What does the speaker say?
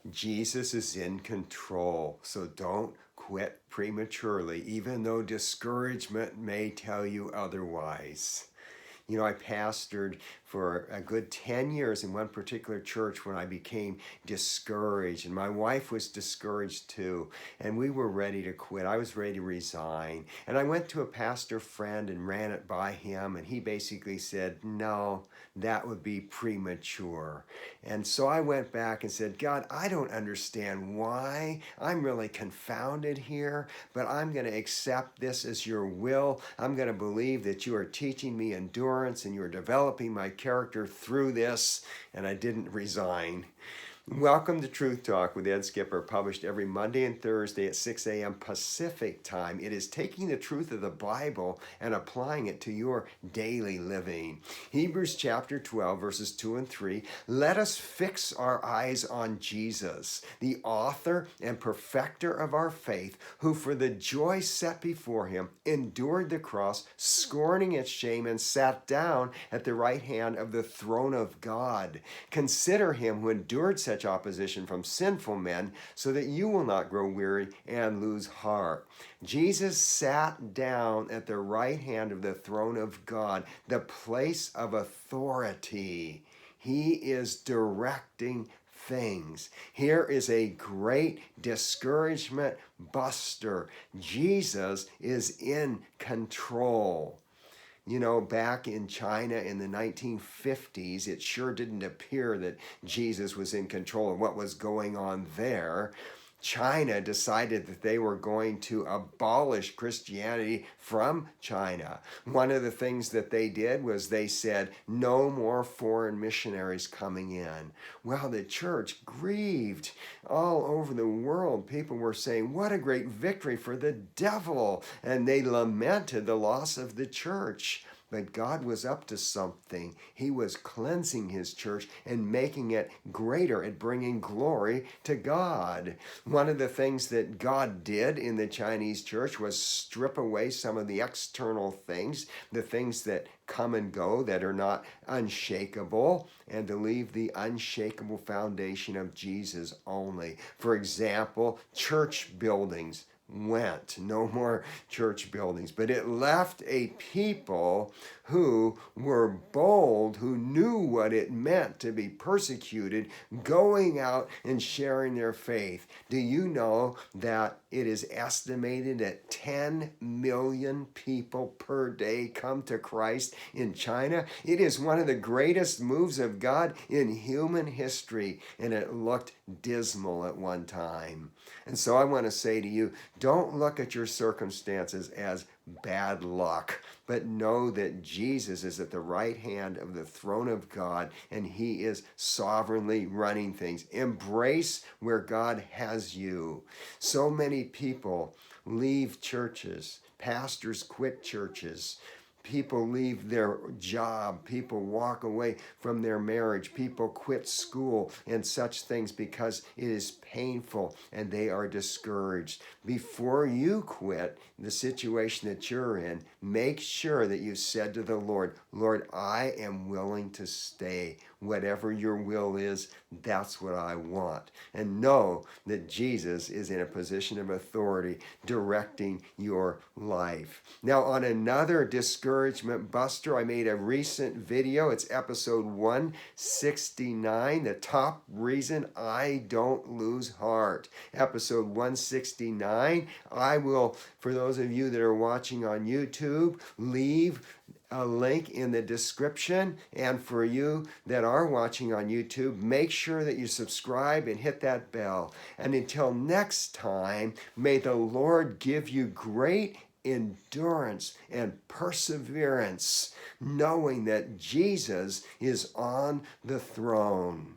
Jesus is in control, so don't quit prematurely, even though discouragement may tell you otherwise. You know, I pastored for a good 10 years in one particular church when I became discouraged, and my wife was discouraged too, and we were ready to quit. I was ready to resign. And I went to a pastor friend and ran it by him, and he basically said, no, that would be premature. And so I went back and said, God, I don't understand why. I'm really confounded here, but I'm going to accept this as your will. I'm going to believe that you are teaching me endurance and you are developing my character through this. And I didn't resign. Welcome to Truth Talk with Ed Skipper, published every Monday and Thursday at 6 a.m. Pacific time. It is taking the truth of the Bible and applying it to your daily living. Hebrews chapter 12, verses 2 and 3. Let us fix our eyes on Jesus, the author and perfecter of our faith, who for the joy set before him endured the cross, scorning its shame, and sat down at the right hand of the throne of God. Consider him who endured such opposition from sinful men, so that you will not grow weary and lose heart. Jesus sat down at the right hand of the throne of God, the place of authority. He is directing things. Here is a great discouragement buster. Jesus is in control. You know, back in China in the 1950s, it sure didn't appear that Jesus was in control of what was going on there. China decided that they were going to abolish Christianity from China. One of the things that they did was they said, no more foreign missionaries coming in. Well, the church grieved all over the world. People were saying, what a great victory for the devil. And they lamented the loss of the church. But God was up to something. He was cleansing his church and making it greater and bringing glory to God. One of the things that God did in the Chinese church was strip away some of the external things, the things that come and go that are not unshakable, and to leave the unshakable foundation of Jesus only. For example, church buildings went. No more church buildings. But it left a people who were bold, who knew what it meant to be persecuted, going out and sharing their faith. Do you know that it is estimated that 10 million people per day come to Christ in China? It is one of the greatest moves of God in human history, and it looked dismal at one time. And so I want to say to you, don't look at your circumstances as bad luck, but know that Jesus is at the right hand of the throne of God, and he is sovereignly running things. Embrace where God has you. So many people leave churches. Pastors quit churches. People leave their job. People walk away from their marriage. People quit school and such things because it is painful and they are discouraged. Before you quit the situation that you're in, make sure that you said to the Lord, Lord, I am willing to stay. Whatever your will is, that's what I want. And know that Jesus is in a position of authority directing your life. Now, on another discouragement buster, I made a recent video. It's episode 169, the top reason I don't lose heart. Episode 169. I will, for those of you that are watching on YouTube, leave a link in the description. And for you that are watching on YouTube, make sure that you subscribe and hit that bell. And until next time, may the Lord give you great endurance and perseverance, knowing that Jesus is on the throne.